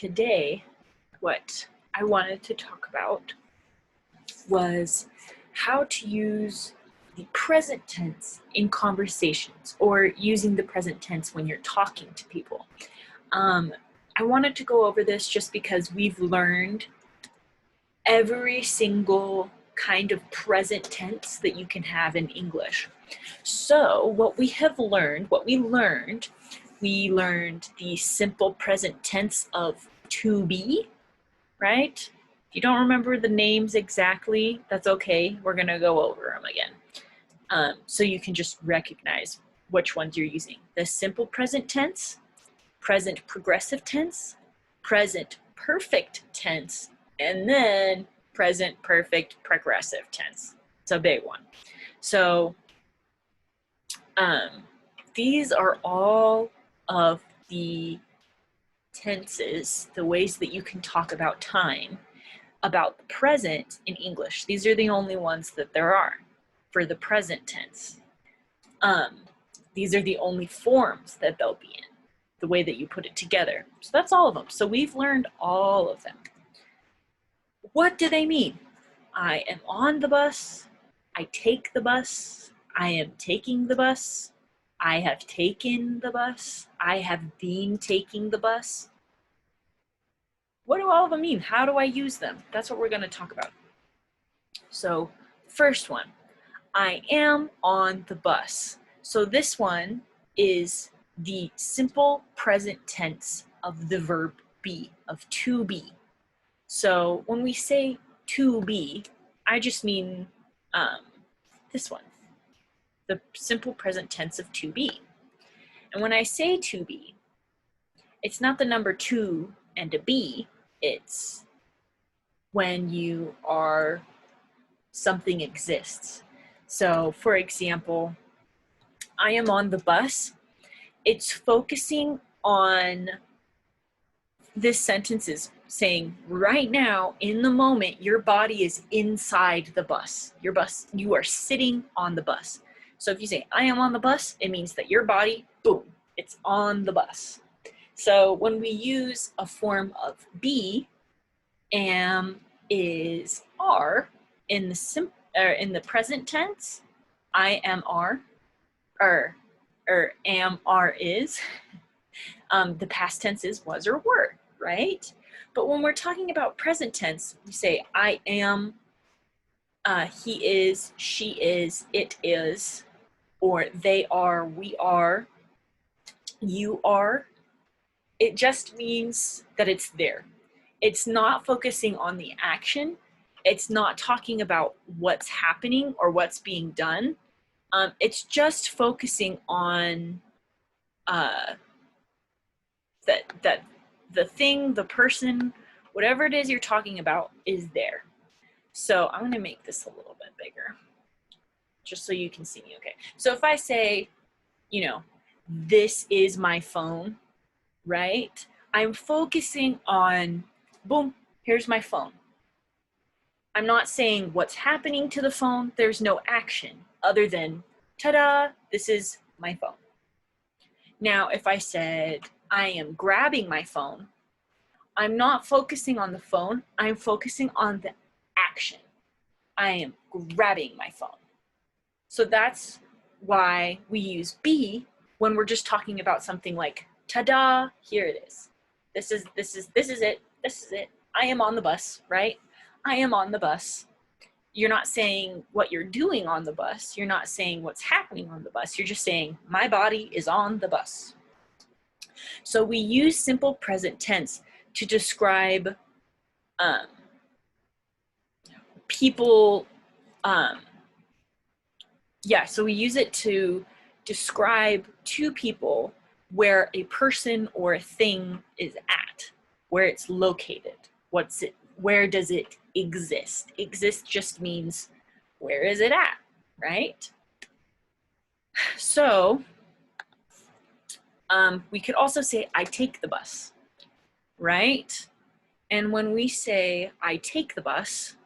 Today, what I wanted to talk about was how to use the present tense in conversations or using the present tense when you're talking to people. I wanted to go over this just because we've learned every single kind of present tense that you can have in English. So what we learned the simple present tense of to be, right? If you don't remember the names exactly, that's okay. We're gonna go over them again. So you can just recognize which ones you're using. The simple present tense, present progressive tense, present perfect tense, and then present perfect progressive tense. It's a big one. So these are all of the tenses, the ways that you can talk about time, about the present in English. These are the only ones that there are for the present tense. These are the only forms that they'll be in, the way that you put it together. So that's all of them. So we've learned all of them. What do they mean? I am on the bus. I take the bus. I am taking the bus. I have taken the bus. I have been taking the bus. What do all of them mean? How do I use them? That's what we're going to talk about. So, first one, I am on the bus. So this one is the simple present tense of the verb be, of to be. So when we say to be, I just mean this one, the simple present tense of to be. And when I say to be, it's not the number two and a be, it's when you are, something exists. So for example, I am on the bus. It's focusing on, this sentence is saying right now, in the moment, your body is inside the bus. You are sitting on the bus. So if you say, I am on the bus, it means that your body, boom, it's on the bus. So when we use a form of be, am, is, are, in the present tense, I am, are, or am, are, is. The past tense is was or were, right? But when we're talking about present tense, we say I am, he is, she is, it is, or they are, we are, you are. It just means that it's there. It's not focusing on the action. It's not talking about what's happening or what's being done. It's just focusing on that the thing, the person, whatever it is you're talking about is there. So I'm going to make this a little bit bigger just so you can see me. Okay. So if I say, this is my phone, right? I'm focusing on, boom, here's my phone. I'm not saying what's happening to the phone. There's no action other than, ta-da, this is my phone. Now, if I said, I am grabbing my phone, I'm not focusing on the phone. I'm focusing on the action. I am grabbing my phone. So that's why we use be when we're just talking about something like, ta-da, here it is. This is it. I am on the bus, right? I am on the bus. You're not saying what you're doing on the bus. You're not saying what's happening on the bus. You're just saying, my body is on the bus. So we use simple present tense to describe people. So we use it to describe two people where a person or a thing is at, where it's located. Where does it exist? Exist just means where is it at, right? So we could also say I take the bus, right? And when we say I take the bus,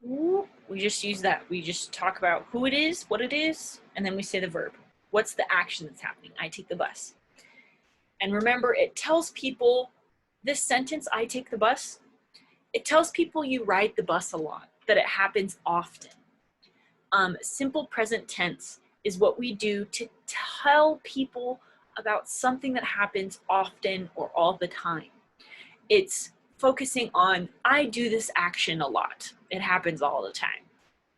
we just use that. We just talk about who it is, what it is, and then we say the verb. What's the action that's happening? I take the bus. And remember, it tells people, this sentence, I take the bus, it tells people you ride the bus a lot, that it happens often. Simple present tense is what we do to tell people about something that happens often or all the time. It's focusing on, I do this action a lot. It happens all the time.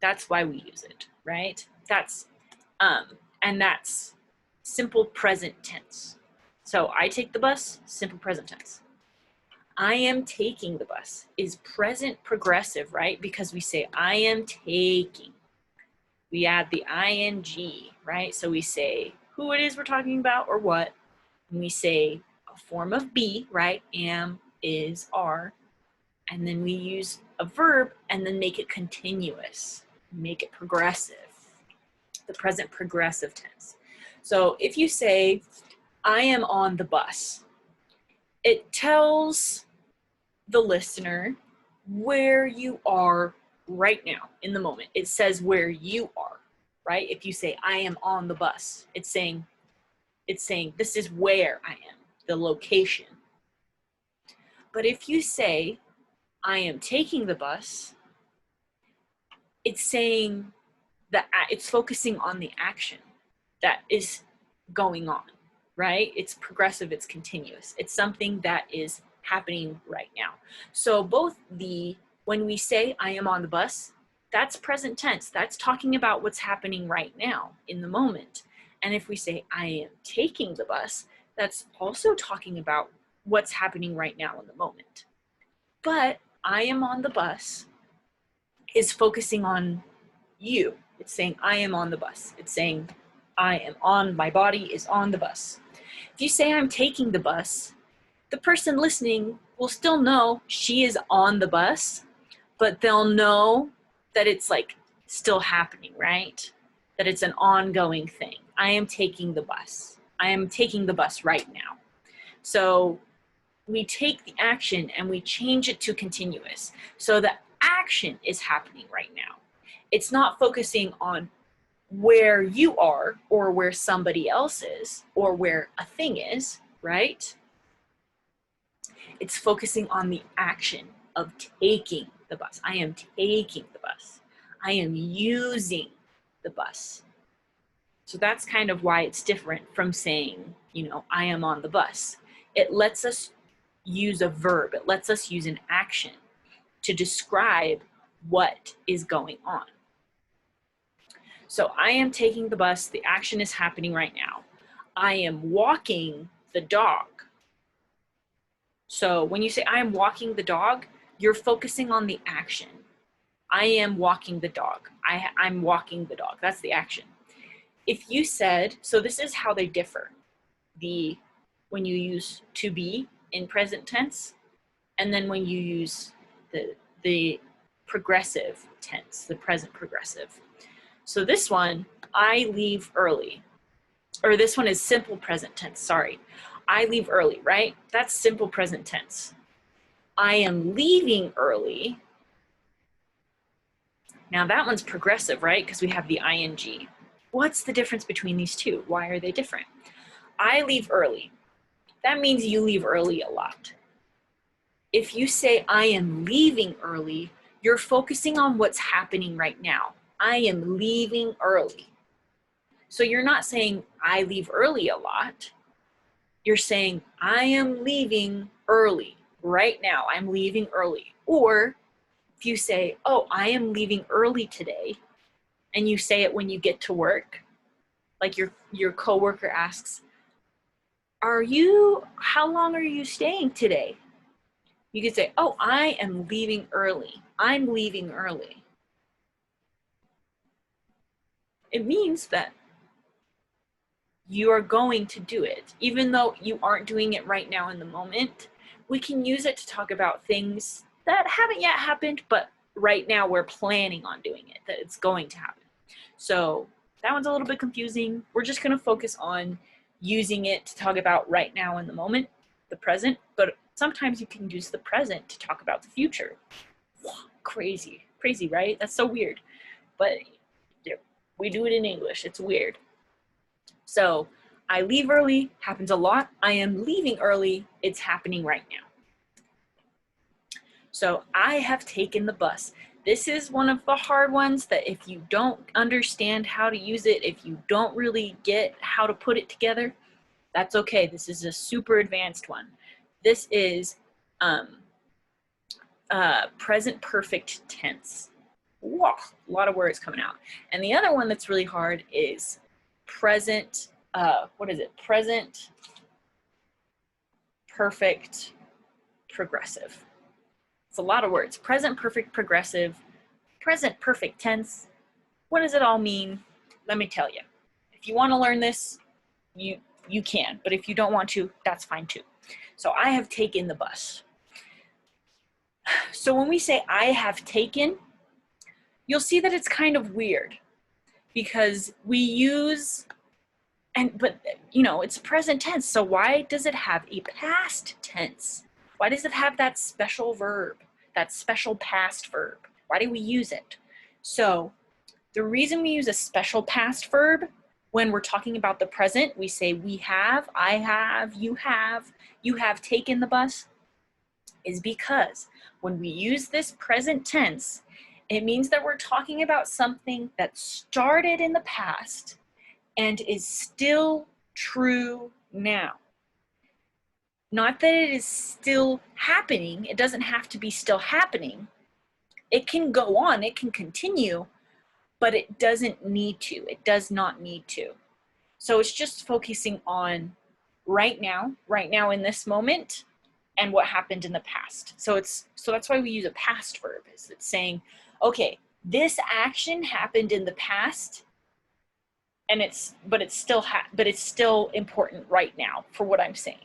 That's why we use it, right? And that's simple present tense. So I take the bus, simple present tense. I am taking the bus is present progressive, right? Because we say I am taking. We add the ing, right? So we say who it is we're talking about or what. And we say a form of be, right? Am, is, are. And then we use a verb and then make it continuous, make it progressive, the present progressive tense. So if you say, I am on the bus, it tells the listener where you are right now in the moment. It says where you are, right? If you say, I am on the bus, it's saying this is where I am, the location. But if you say, I am taking the bus, it's saying that it's focusing on the action that is going on, right? It's progressive, it's continuous. It's something that is happening right now. So when we say I am on the bus, that's present tense. That's talking about what's happening right now in the moment. And if we say I am taking the bus, that's also talking about what's happening right now in the moment. But I am on the bus is focusing on you. It's saying I am on the bus. It's saying I am on, my body is on the bus. If you say I'm taking the bus, the person listening will still know she is on the bus, but they'll know that it's like still happening, right? That it's an ongoing thing. I am taking the bus. I am taking the bus right now. So we take the action and we change it to continuous. So the action is happening right now. It's not focusing on where you are or where somebody else is or where a thing is, right? It's focusing on the action of taking the bus. I am taking the bus. I am using the bus. So that's kind of why it's different from saying, I am on the bus. It lets us use a verb. It lets us use an action to describe what is going on. So I am taking the bus. The action is happening right now. I am walking the dog. So when you say I am walking the dog, you're focusing on the action. I am walking the dog. I'm walking the dog. That's the action. If you said, so this is how they differ. When you use to be in present tense, and then when you use the progressive tense, the present progressive. So this one, I leave early. Or this one is simple present tense, sorry. I leave early, right? That's simple present tense. I am leaving early. Now that one's progressive, right? Because we have the ing. What's the difference between these two? Why are they different? I leave early. That means you leave early a lot. If you say I am leaving early, you're focusing on what's happening right now. I am leaving early. So you're not saying I leave early a lot. You're saying I am leaving early right now. I'm leaving early. Or if you say, oh, I am leaving early today, and you say it when you get to work, like your coworker asks, how long are you staying today? You could say, oh, I am leaving early. I'm leaving early. It means that you are going to do it. Even though you aren't doing it right now in the moment, we can use it to talk about things that haven't yet happened, but right now we're planning on doing it, that it's going to happen. So that one's a little bit confusing. We're just going to focus on using it to talk about right now in the moment, the present, but sometimes you can use the present to talk about the future. Crazy, right? That's so weird. But we do it in English. It's weird. So I leave early, happens a lot. I am leaving early, it's happening right now. So I have taken the bus. This is one of the hard ones that if you don't understand how to use it, if you don't really get how to put it together, that's okay. This is a super advanced one. This is present perfect tense. Whoa, a lot of words coming out. And the other one that's really hard is present, Present perfect progressive. It's a lot of words. Present perfect progressive, present perfect tense. What does it all mean? Let me tell you. If you want to learn this, you can, but if you don't want to, that's fine too. So I have taken the bus. So when we say I have taken, you'll see that it's kind of weird because we use, but it's present tense. So why does it have a past tense? Why does it have that special verb, that special past verb? Why do we use it? So the reason we use a special past verb when we're talking about the present, we say we have, I have, you have taken the bus, is because when we use this present tense, it means that we're talking about something that started in the past and is still true now. Not that it is still happening. It doesn't have to be still happening. It can go on, it can continue, but it doesn't need to. It does not need to. So it's just focusing on right now in this moment, and what happened in the past. So that's why we use a past verb. It's saying, okay, this action happened in the past, and it's still important right now for what I'm saying.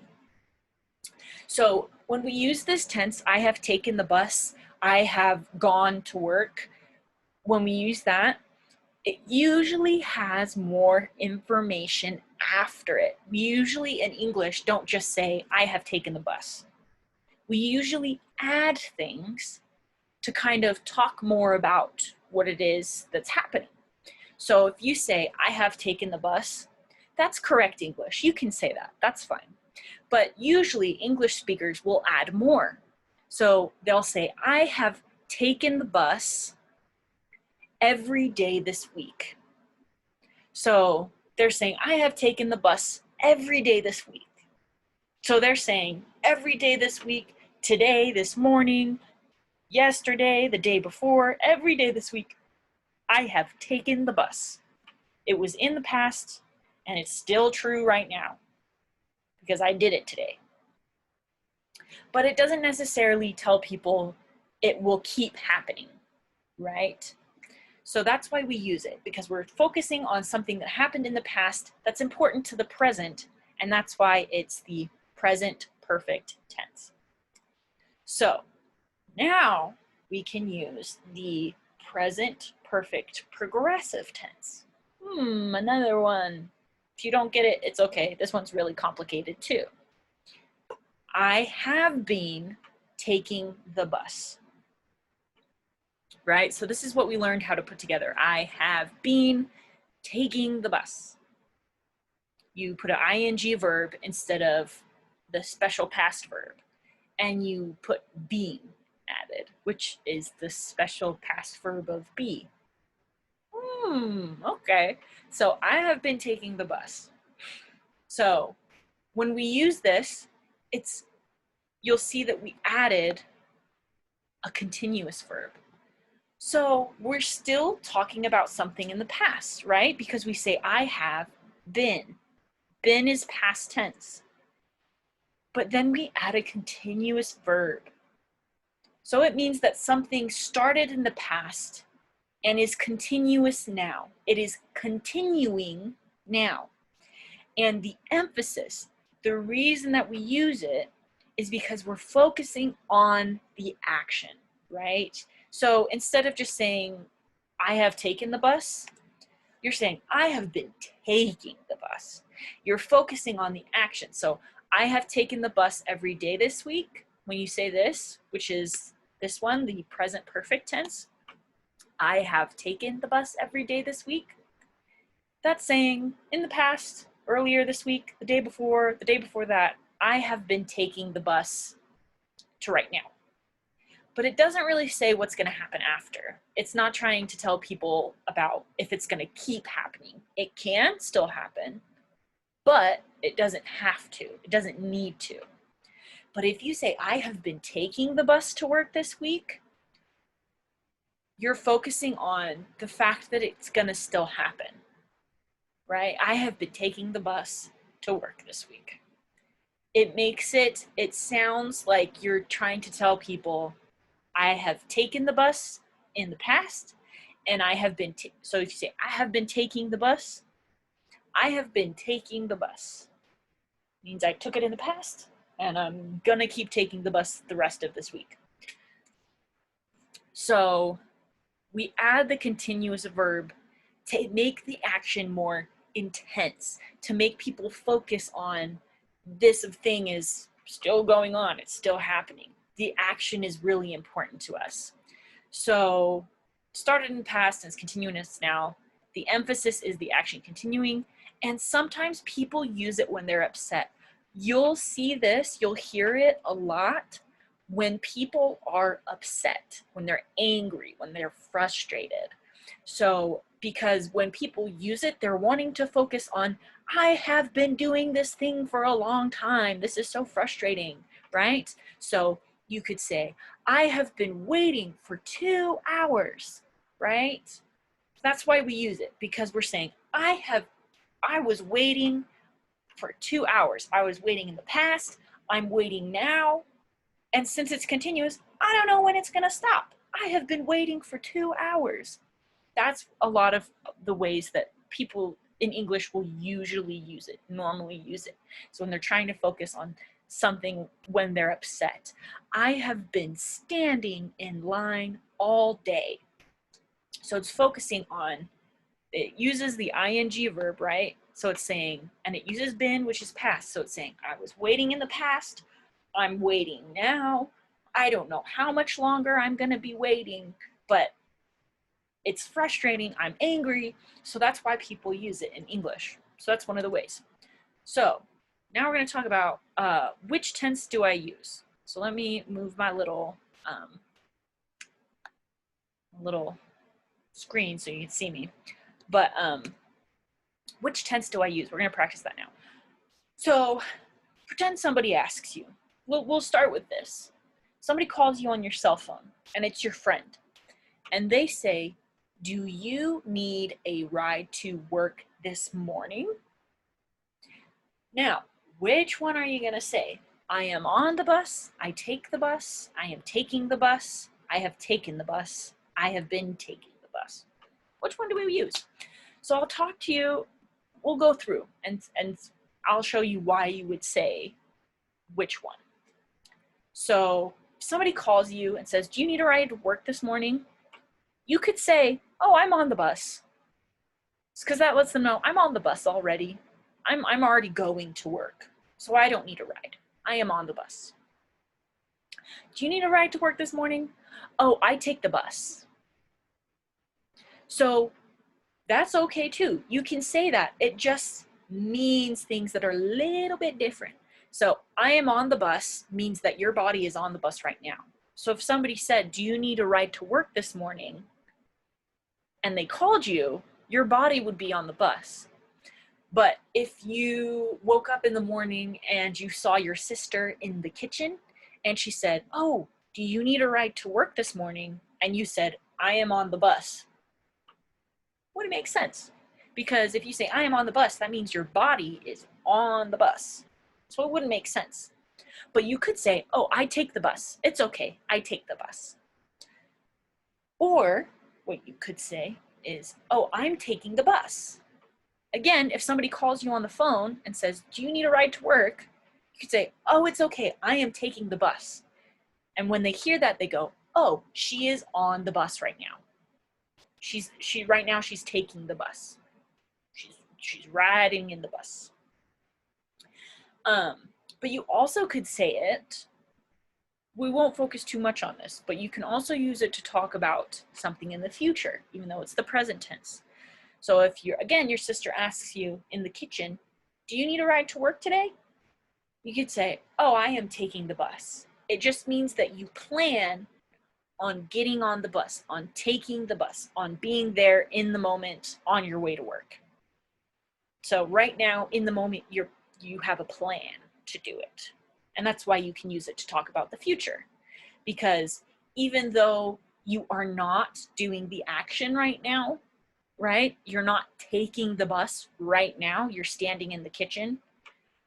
So when we use this tense, I have taken the bus, I have gone to work, when we use that, it usually has more information after it. We usually in English don't just say, I have taken the bus. We usually add things to kind of talk more about what it is that's happening. So if you say, I have taken the bus, that's correct English. You can say that, that's fine. But usually English speakers will add more. So they'll say, I have taken the bus every day this week. So they're saying, I have taken the bus every day this week. So they're saying every day this week, today, this morning, yesterday, the day before, every day this week, I have taken the bus. It was in the past and it's still true right now because I did it today. But it doesn't necessarily tell people it will keep happening, right? So that's why we use it, because we're focusing on something that happened in the past that's important to the present, and that's why it's the present perfect tense. So now we can use the present perfect progressive tense. Another one. If you don't get it, it's okay. This one's really complicated too. I have been taking the bus. Right? So this is what we learned how to put together. I have been taking the bus. You put an ing verb instead of the special past verb, and you put being added, which is the special past verb of be. Okay. So I have been taking the bus. So when we use this, you'll see that we added a continuous verb. So we're still talking about something in the past, right? Because we say, I have been. Been is past tense. But then we add a continuous verb. So it means that something started in the past and is continuous now. It is continuing now. And the emphasis, the reason that we use it is because we're focusing on the action, right? So instead of just saying, I have taken the bus, you're saying, I have been taking the bus. You're focusing on the action. So I have taken the bus every day this week. When you say this, which is this one, the present perfect tense, I have taken the bus every day this week. That's saying in the past, earlier this week, the day before that, I have been taking the bus to right now. But it doesn't really say what's going to happen after. It's not trying to tell people about if it's going to keep happening. It can still happen, but it doesn't have to. It doesn't need to. But if you say, I have been taking the bus to work this week, you're focusing on the fact that it's going to still happen, right? I have been taking the bus to work this week. It sounds like you're trying to tell people, I have taken the bus in the past, and I have been, so if you say, I have been taking the bus, I have been taking the bus. Means I took it in the past, and I'm gonna keep taking the bus the rest of this week. So we add the continuous verb to make the action more intense, to make people focus on this thing is still going on, it's still happening. The action is really important to us. So started in the past and it's continuous now. The emphasis is the action continuing, and sometimes people use it when they're upset. You'll see this, you'll hear it a lot when people are upset, when they're angry, when they're frustrated. So because when people use it, they're wanting to focus on, I have been doing this thing for a long time. This is so frustrating, right? So you could say, I have been waiting for 2 hours, right? That's why we use it, because we're saying, I was waiting for 2 hours. I was waiting in the past, I'm waiting now. And since it's continuous, I don't know when it's gonna stop. I have been waiting for 2 hours. That's a lot of the ways that people in English will usually use it, normally use it. So when they're trying to focus on something when they're upset. I have been standing in line all day. So it's focusing on, it uses the ing verb, right? So it's saying, and it uses been, which is past. So it's saying, I was waiting in the past, I'm waiting now. I don't know how much longer I'm gonna be waiting, but it's frustrating, I'm angry. So that's why people use it in English. So that's one of the ways. So now we're gonna talk about which tense do I use. So let me move my little screen so you can see me. But which tense do I use? We're gonna practice that now. So pretend somebody asks you. We'll start with this. Somebody calls you on your cell phone and it's your friend. And they say, do you need a ride to work this morning? Now, which one are you gonna say? I am on the bus, I take the bus, I am taking the bus, I have taken the bus, I have been taking the bus. Which one do we use? So I'll talk to you, we'll go through and I'll show you why you would say which one. So if somebody calls you and says, do you need a ride to work this morning? You could say, oh, I'm on the bus. It's because that lets them know I'm on the bus already. I'm already going to work, so I don't need a ride. I am on the bus. Do you need a ride to work this morning? Oh, I take the bus. So that's okay too. You can say that. It just means things that are a little bit different. So I am on the bus means that your body is on the bus right now. So if somebody said, do you need a ride to work this morning? And they called you, your body would be on the bus. But if you woke up in the morning and you saw your sister in the kitchen and she said, oh, do you need a ride to work this morning? And you said, I am on the bus. Would it make sense? Because if you say, I am on the bus, that means your body is on the bus. So it wouldn't make sense. But you could say, oh, I take the bus. It's okay, I take the bus. Or what you could say is, oh, I'm taking the bus. Again, if somebody calls you on the phone and says, do you need a ride to work? You could say, oh, it's okay, I am taking the bus. And when they hear that, they go, oh, she is on the bus right now. Right now she's taking the bus. She's riding in the bus. But you also could say it, we won't focus too much on this, but you can also use it to talk about something in the future, even though it's the present tense. So if your sister asks you in the kitchen, Do you need a ride to work today? You could say, oh, I am taking the bus. It just means that you plan on getting on the bus, on taking the bus, on being there in the moment on your way to work. So right now, in the moment, you have a plan to do it. And that's why you can use it to talk about the future. Because even though you are not doing the action right now, right? You're not taking the bus right now, you're standing in the kitchen,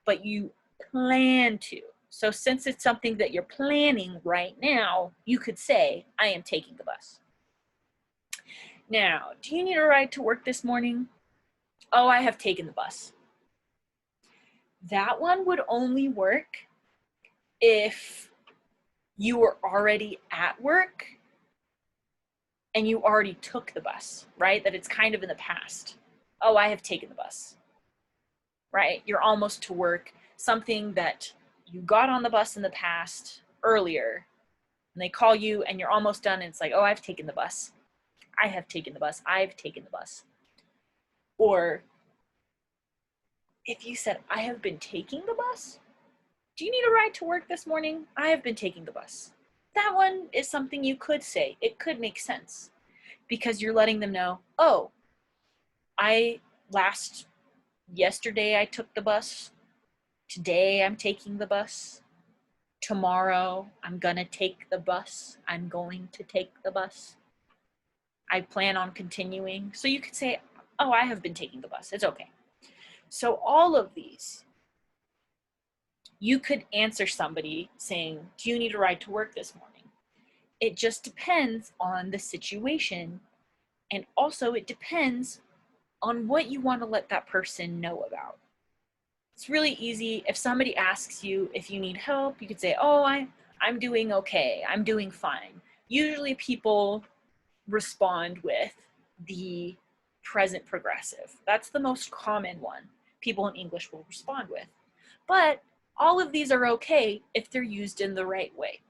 but you plan to. So since it's something that you're planning right now, you could say, I am taking the bus. Now, do you need a ride to work this morning? Oh, I have taken the bus. That one would only work if you were already at work and you already took the bus, right? That it's kind of in the past. Oh, I have taken the bus, right? You're almost to work, something that you got on the bus in the past earlier, and they call you and you're almost done, and it's like, oh, I've taken the bus. I have taken the bus. I've taken the bus. Or if you said, I have been taking the bus, do you need a ride to work this morning? I have been taking the bus. That one is something you could say. It could make sense because you're letting them know, oh, yesterday I took the bus. Today I'm taking the bus. Tomorrow I'm gonna take the bus. I'm going to take the bus. I plan on continuing. So you could say, oh, I have been taking the bus. It's okay. So all of these, you could answer somebody saying, do you need a ride to work this morning? It just depends on the situation. And also it depends on what you want to let that person know about. It's really easy. If somebody asks you if you need help, you could say, oh, I'm doing okay. I'm doing fine. Usually people respond with the present progressive. That's the most common one people in English will respond with. But all of these are okay if they're used in the right way.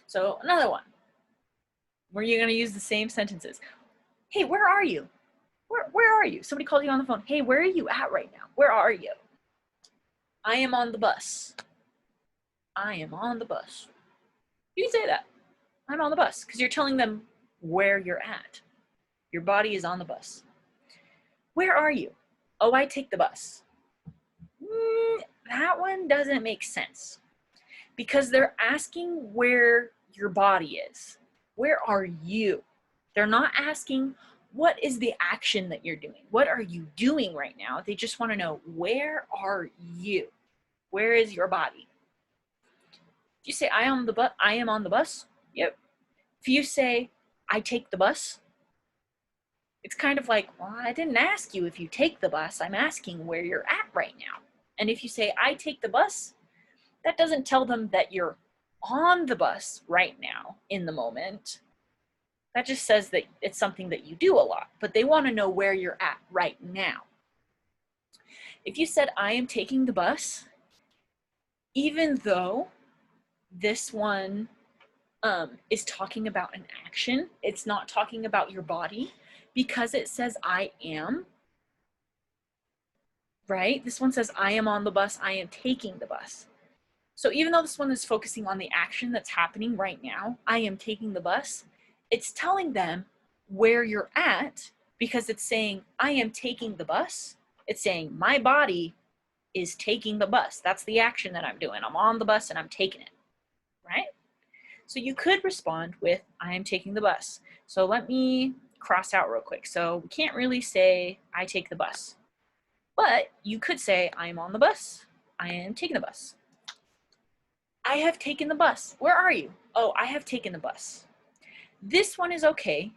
So another one, where you're going to use the same sentences. Hey, where are you? Where are you? Somebody called you on the phone. Hey, where are you at right now? Where are you? I am on the bus. I am on the bus. You can say that. I'm on the bus because you're telling them where you're at. Your body is on the bus. Where are you? Oh, I take the bus. That one doesn't make sense because they're asking where your body is. Where are you? They're not asking what is the action that you're doing. What are you doing right now? They just want to know, where are you? Where is your body? If you say I am on the bus, yep. If you say I take the bus, it's kind of like, well, I didn't ask you if you take the bus. I'm asking where you're at right now. And if you say I take the bus, that doesn't tell them that you're on the bus right now in the moment. That just says that it's something that you do a lot, but they want to know where you're at right now. If you said I am taking the bus, even though this one is talking about an action, it's not talking about your body, because it says I am, right? This one says I am on the bus, I am taking the bus. So even though this one is focusing on the action that's happening right now, I am taking the bus, it's telling them where you're at because it's saying I am taking the bus. It's saying my body is taking the bus. That's the action that I'm doing. I'm on the bus and I'm taking it, right? So you could respond with I am taking the bus. So let me cross out real quick. So we can't really say I take the bus, but you could say I am on the bus. I am taking the bus. I have taken the bus. Where are you? Oh, I have taken the bus. This one is okay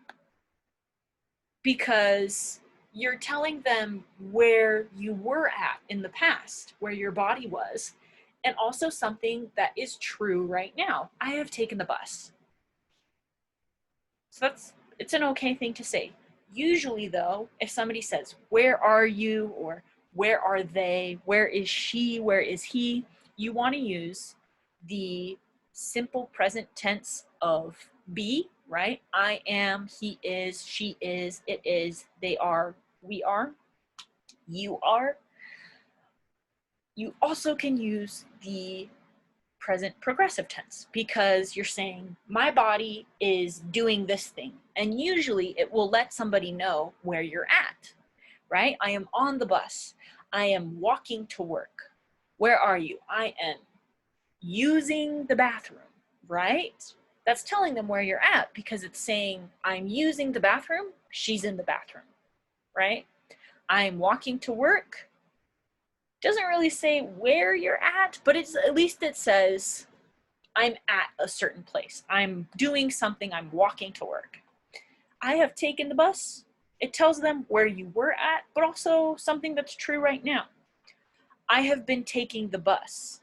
because you're telling them where you were at in the past, where your body was, and also something that is true right now. I have taken the bus. So it's an okay thing to say. Usually though, if somebody says, where are you? Or where are they? Where is she? Where is he? You want to use the simple present tense of be, right? I am, he is, she is, it is, they are, we are. you are. You also can use the present progressive tense because you're saying my body is doing this thing, and usually it will let somebody know where you're at, right? I am on the bus. I am walking to work. Where are you? I am using the bathroom, right? That's telling them where you're at because it's saying I'm using the bathroom, she's in the bathroom, right? I'm walking to work. Doesn't really say where you're at, but it's at least it says I'm at a certain place. I'm doing something, I'm walking to work. I have taken the bus. It tells them where you were at, but also something that's true right now. I have been taking the bus.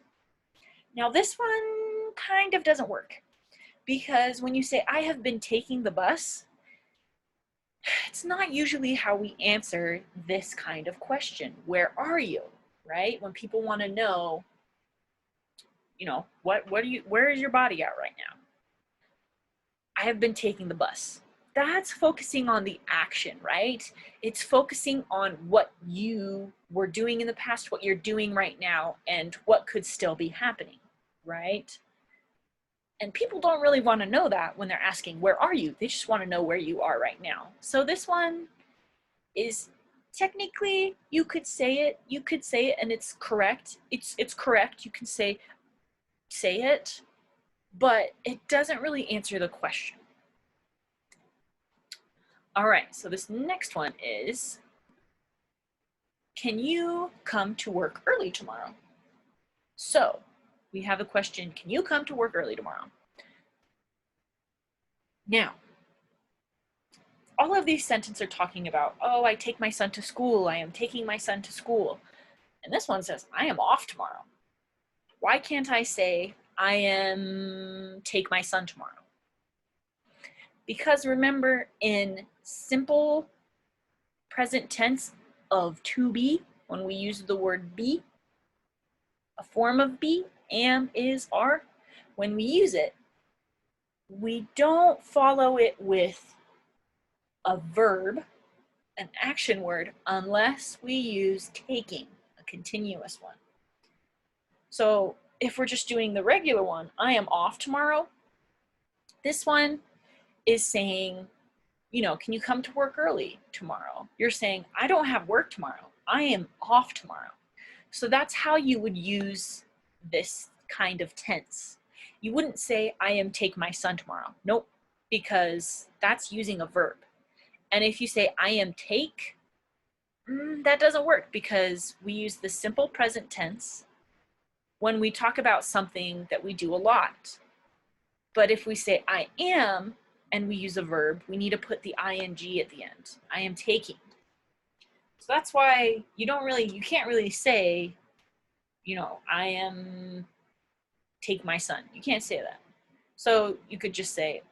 Now this one kind of doesn't work because when you say I have been taking the bus, it's not usually how we answer this kind of question. Where are you? Right? When people want to know, where is your body at right now? I have been taking the bus. That's focusing on the action, right? It's focusing on what you were doing in the past, what you're doing right now, and what could still be happening, right? And people don't really want to know that when they're asking, where are you? They just want to know where you are right now. So this one is technically, you could say it and it's correct. It's correct. You can say it, but it doesn't really answer the question. All right, so this next one is, can you come to work early tomorrow? So we have a question, can you come to work early tomorrow? Now, all of these sentences are talking about, oh, I take my son to school, I am taking my son to school. And this one says, I am off tomorrow. Why can't I say, I am take my son tomorrow? Because remember, in simple present tense of to be, when we use the word be, a form of be, am, is, are, when we use it, we don't follow it with a verb, an action word, unless we use taking, a continuous one. So if we're just doing the regular one, I am off tomorrow, this one is saying, can you come to work early tomorrow? You're saying, I don't have work tomorrow. I am off tomorrow. So that's how you would use this kind of tense. You wouldn't say, I am take my son tomorrow. Nope, because that's using a verb. And if you say, I am take, that doesn't work because we use the simple present tense when we talk about something that we do a lot. But if we say, I am, and we use a verb, we need to put the ing at the end. I am taking. So that's why you can't really say, I am take my son. You can't say that. So you could just say,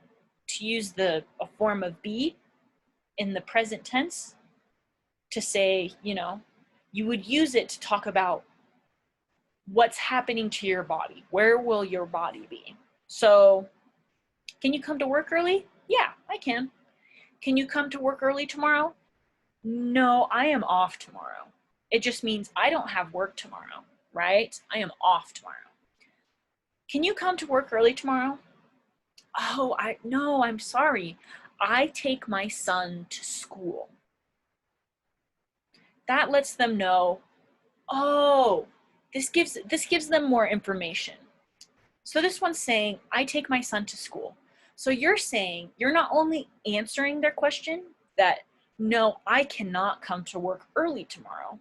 to use a form of be in the present tense, to say, you would use it to talk about what's happening to your body. Where will your body be? So, can you come to work early? Yeah, I can. Can you come to work early tomorrow? No, I am off tomorrow. It just means I don't have work tomorrow, right? I am off tomorrow. Can you come to work early tomorrow? Oh, no, I'm sorry. I take my son to school. That lets them know, oh, this gives them more information. So this one's saying, I take my son to school. So you're saying, you're not only answering their question that, no, I cannot come to work early tomorrow,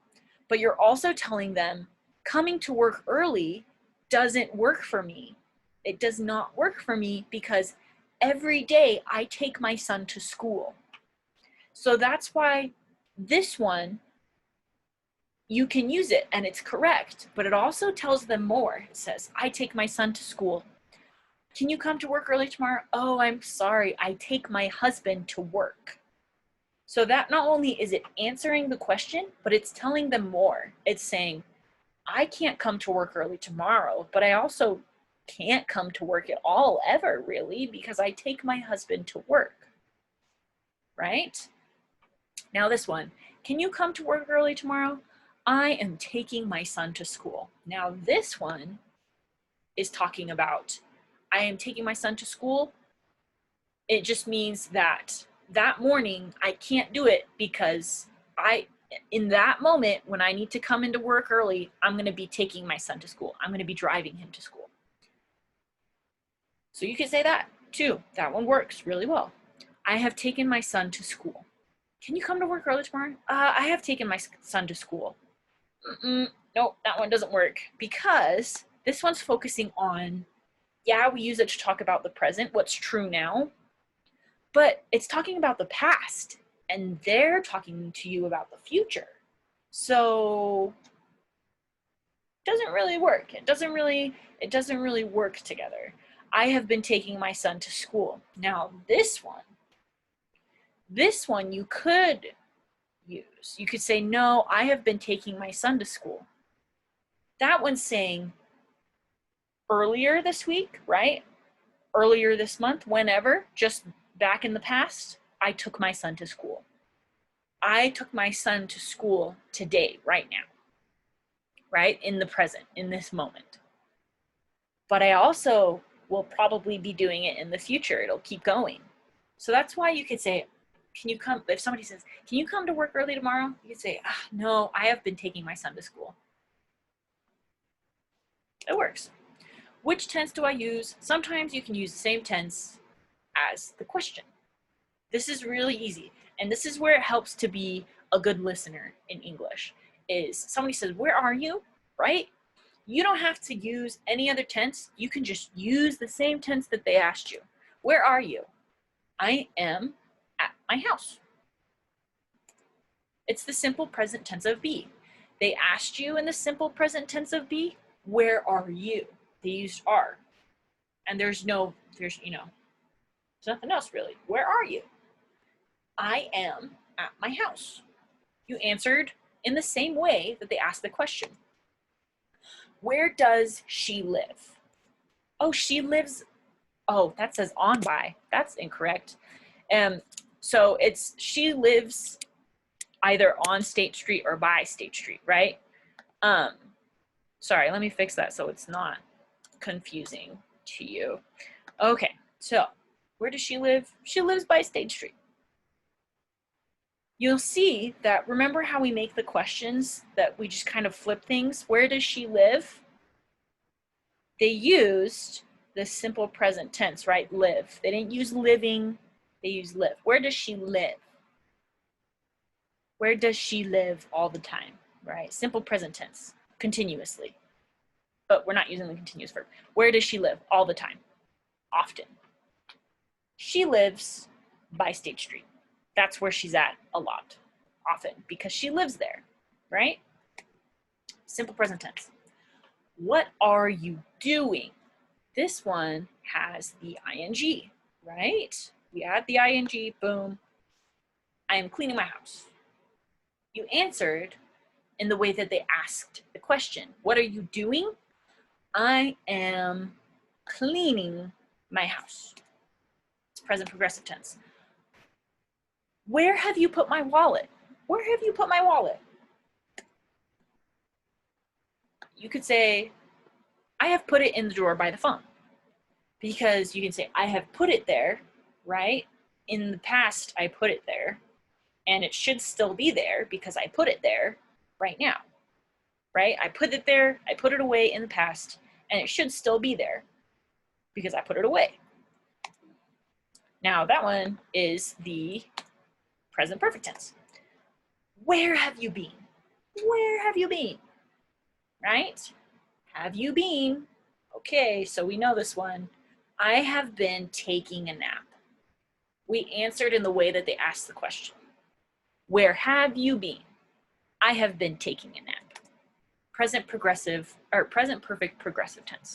but you're also telling them, coming to work early doesn't work for me. It does not work for me because every day I take my son to school. So that's why this one, you can use it and it's correct, but it also tells them more. It says, I take my son to school. Can you come to work early tomorrow? Oh, I'm sorry. I take my husband to work. So that not only is it answering the question, but it's telling them more. It's saying, I can't come to work early tomorrow, but I also can't come to work at all ever, really, because I take my husband to work. Right? Now this one, can you come to work early tomorrow? I am taking my son to school. Now this one is talking about, I am taking my son to school. It just means that that morning I can't do it because in that moment when I need to come into work early, I'm going to be taking my son to school. I'm going to be driving him to school. So you can say that too. That one works really well. I have taken my son to school. Can you come to work early tomorrow? I have taken my son to school. Nope, that one doesn't work because this one's focusing on, yeah, we use it to talk about the present, what's true now, but it's talking about the past and they're talking to you about the future. So it doesn't really work. It doesn't really work together. I have been taking my son to school. Now this one you could use. You could say, no, I have been taking my son to school. That one's saying earlier this week, right? Earlier this month, whenever, just back in the past, I took my son to school. I took my son to school today, right now, right? In the present, in this moment. But I also will probably be doing it in the future. It'll keep going. So that's why you could say, can you come, if somebody says, can you come to work early tomorrow? You could say, no, I have been taking my son to school. It works. Which tense do I use? Sometimes you can use the same tense as the question. This is really easy. And this is where it helps to be a good listener in English, is somebody says, where are you, right? You don't have to use any other tense. You can just use the same tense that they asked you. Where are you? I am at my house. It's the simple present tense of be. They asked you in the simple present tense of be, where are you? They used are. And there's nothing else really. Where are you? I am at my house. You answered in the same way that they asked the question. Where does she live? Oh, she lives, that says on by. That's incorrect. So it's she lives either on State Street or by State Street, right? Sorry, let me fix that so it's not confusing to you. Okay, so where does she live? She lives by State Street. You'll see that, remember how we make the questions that we just kind of flip things? Where does she live? They used the simple present tense, right? Live. They didn't use living, they used live. Where does she live? Where does she live all the time, right? Simple present tense, continuously. But we're not using the continuous verb. Where does she live all the time? Often. She lives by State Street. That's where she's at a lot, often, because she lives there, right? Simple present tense. What are you doing? This one has the ing, right? We add the ing, boom. I am cleaning my house. You answered in the way that they asked the question. What are you doing? I am cleaning my house. It's present progressive tense. Where have you put my wallet? Where have you put my wallet? You could say, I have put it in the drawer by the phone. Because you can say, I have put it there, right? In the past, I put it there. And it should still be there because I put it there right now, right? I put it there, I put it away in the past, and it should still be there because I put it away. Now that one is the present perfect tense. Where have you been? Where have you been? Right? Have you been? Okay, so we know this one. I have been taking a nap. We answered in the way that they asked the question. Where have you been? I have been taking a nap. Present progressive, or present perfect progressive tense.